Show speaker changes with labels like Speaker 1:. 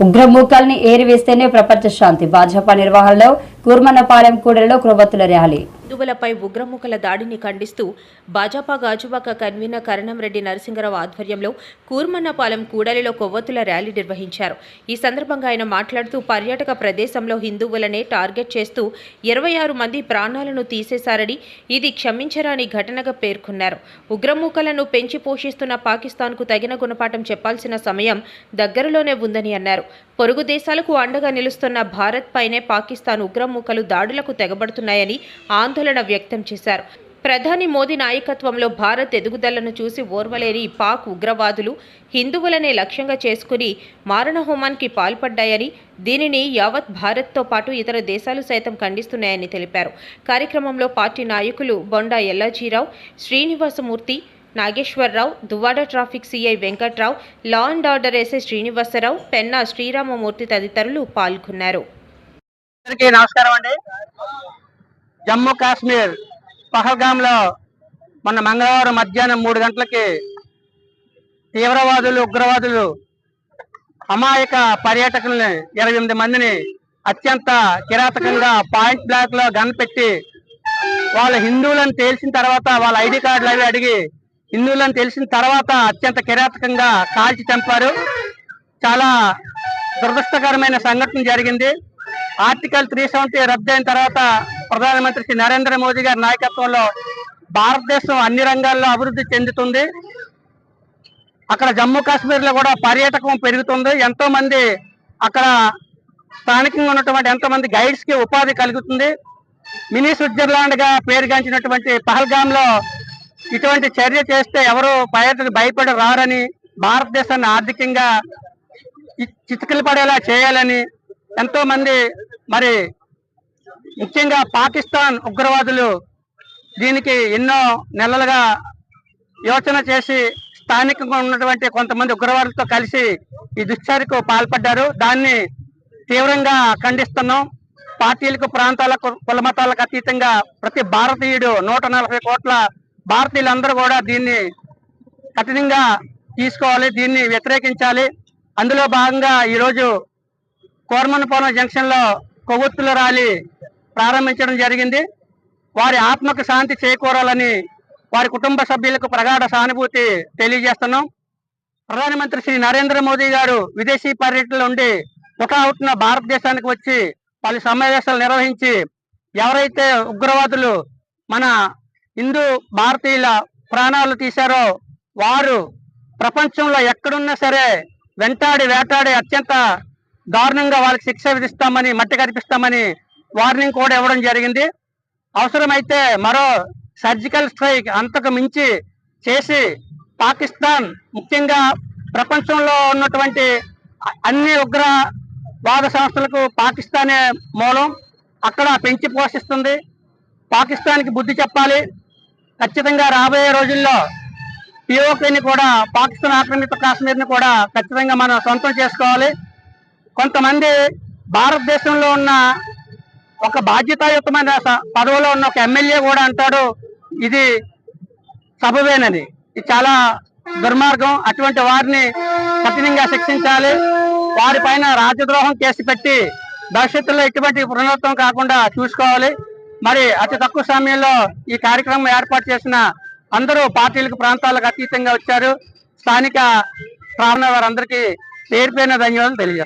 Speaker 1: ఉగ్రమూకల్ని ఏరివేస్తేనే ప్రపంచ శాంతి. భాజపా నిర్వహణలో కూర్మన్నపాలెం కూడలిలో కొవ్వొత్తుల ర్యాలీ.
Speaker 2: హిందువులపై ఉగ్రమూకల దాడిని ఖండిస్తూ భాజపా గాజువాక కన్వీనర్ కరణంరెడ్డి నరసింగరావు ఆధ్వర్యంలో కూర్మన్నపాలెం కూడలిలో కొవ్వొత్తుల ర్యాలీ నిర్వహించారు. ఈ సందర్భంగా ఆయన మాట్లాడుతూ పర్యాటక ప్రదేశంలో హిందువులనే టార్గెట్ చేస్తూ 26 మంది ప్రాణాలను తీసేశారని, ఇది క్షమించరాని ఘటనగా పేర్కొన్నారు. ఉగ్రమూకలను పెంచి పోషిస్తున్న పాకిస్తాన్కు తగిన గుణపాఠం చెప్పాల్సిన సమయం దగ్గరలోనే ఉందని అన్నారు. పొరుగు దేశాలకు అండగా నిలుస్తున్న భారత్ పైనే పాకిస్తాన్ ఉగ్రమూకలు దాడులకు తెగబడుతున్నాయని ఆందోళన వ్యక్తం చేశారు. ప్రధాని మోదీ నాయకత్వంలో భారత్ ఎదుగుదలను చూసి ఓర్వలేని పాక్ ఉగ్రవాదులు హిందువులనే లక్ష్యంగా చేసుకుని మారణహోమానికి పాల్పడ్డాయని, దీనిని యావత్ భారత్తో పాటు ఇతర దేశాలు సైతం ఖండిస్తున్నాయని తెలిపారు. కార్యక్రమంలో పార్టీ నాయకులు Bonda Ellajirao, Srinivasamurthy, Nageswararao, Duvvada traffic CI Venkatrao, law and order SI Srinivasarao, Penna Sriramamurthy తదితరులు పాల్గొన్నారు.
Speaker 3: నమస్కారం అండి. జమ్మూ కాశ్మీర్ పహల్గామ్లో మొన్న మంగళవారం మధ్యాహ్నం 3 గంటలకి తీవ్రవాదులు ఉగ్రవాదులు అమాయక పర్యాటకుల్ని 28 మందిని అత్యంత కిరాతకంగా పాయింట్ బ్లాక్ లో గన్ పెట్టి వాళ్ళ హిందువులను తేల్చిన తర్వాత వాళ్ళ ఐడి కార్డులు అవి అడిగి హిందువులను తెలిసిన తర్వాత అత్యంత కిరాతకంగా కాల్చి చంపారు. చాలా దురదృష్టకరమైన సంఘటన జరిగింది. ఆర్టికల్ 370 రద్దయిన తర్వాత ప్రధానమంత్రి శ్రీ నరేంద్ర మోదీ గారి నాయకత్వంలో భారతదేశం అన్ని రంగాల్లో అభివృద్ధి చెందుతుంది. అక్కడ జమ్మూ కాశ్మీర్ లో కూడా పర్యాటకం పెరుగుతుంది. ఎంతో మంది అక్కడ స్థానికంగా ఉన్నటువంటి ఎంతో మంది గైడ్స్ కి ఉపాధి కలుగుతుంది. మినీ స్విట్జర్లాండ్ గా పేరుగాంచినటువంటి పహల్గామ్ లో ఇటువంటి చర్య చేస్తే ఎవరు పర్యాటకులు భయపడి రారని, భారతదేశాన్ని ఆర్థికంగా చితికిలు పడేలా చేయాలని ఎంతో మంది, మరి ముఖ్యంగా పాకిస్తాన్ ఉగ్రవాదులు దీనికి ఎన్నో నెలలుగా యోచన చేసి స్థానికంగా ఉన్నటువంటి కొంతమంది ఉగ్రవాదులతో కలిసి ఈ దుశ్చర్యకు పాల్పడ్డారు. దాన్ని తీవ్రంగా ఖండిస్తున్నాం. పార్టీలకు, ప్రాంతాలకు, కుల మతాలకు అతీతంగా ప్రతి భారతీయుడు 140 కోట్ల భారతీయులందరూ కూడా దీన్ని కఠినంగా తీసుకోవాలి, దీన్ని వ్యతిరేకించాలి. అందులో భాగంగా ఈరోజు కూర్మన్నపాలెం జంక్షన్ లో కొవ్వొత్తుల ర్యాలీ ప్రారంభించడం జరిగింది. వారి ఆత్మకు శాంతి చేకూరాలని వారి కుటుంబ సభ్యులకు ప్రగాఢ సానుభూతి తెలియజేస్తున్నాం. ప్రధానమంత్రి శ్రీ నరేంద్ర మోదీ గారు విదేశీ పర్యటనలో ఉండి హుటాహుటిన భారతదేశానికి వచ్చి పలు సమావేశాలు నిర్వహించి ఎవరైతే ఉగ్రవాదులు మన హిందూ భారతీయుల ప్రాణాలు తీశారో వారు ప్రపంచంలో ఎక్కడున్నా సరే వెంటాడి వేటాడి అత్యంత దారుణంగా వాళ్ళకి శిక్ష విధిస్తామని, మట్టి కనిపిస్తామని వార్నింగ్ కూడా ఇవ్వడం జరిగింది. అవసరమైతే మరో సర్జికల్ స్ట్రైక్ అంతకు మించి చేసి పాకిస్తాన్ ముఖ్యంగా ప్రపంచంలో ఉన్నటువంటి అన్ని ఉగ్రవాద సంస్థలకు పాకిస్తానే మూలం. అక్కడ పెంచి పోషిస్తుంది. పాకిస్తాన్కి బుద్ధి చెప్పాలి. ఖచ్చితంగా రాబోయే రోజుల్లో పిఓకేని కూడా, పాకిస్తాన్ ఆక్రమిత కాశ్మీర్ని కూడా ఖచ్చితంగా మనం సొంతం చేసుకోవాలి. కొంతమంది భారతదేశంలో ఉన్న ఒక బాధ్యతాయుతమైన పదవిలో ఉన్న ఒక ఎమ్మెల్యే కూడా అంటాడు ఇది సబవేనని. ఇది చాలా దుర్మార్గం. అటువంటి వారిని కఠినంగా శిక్షించాలి. వారిపైన రాజద్రోహం కేసు పెట్టి భవిష్యత్తులో ఇటువంటి పునరావృతం కాకుండా చూసుకోవాలి. మరి అతి తక్కువ సమయంలో ఈ కార్యక్రమం ఏర్పాటు చేసిన అందరూ పార్టీలకు, ప్రాంతాలకు అతీతంగా వచ్చారు. స్థానిక ప్రాంత వారందరికీ పేరు పేరున ధన్యవాదాలు తెలియజేస్తారు.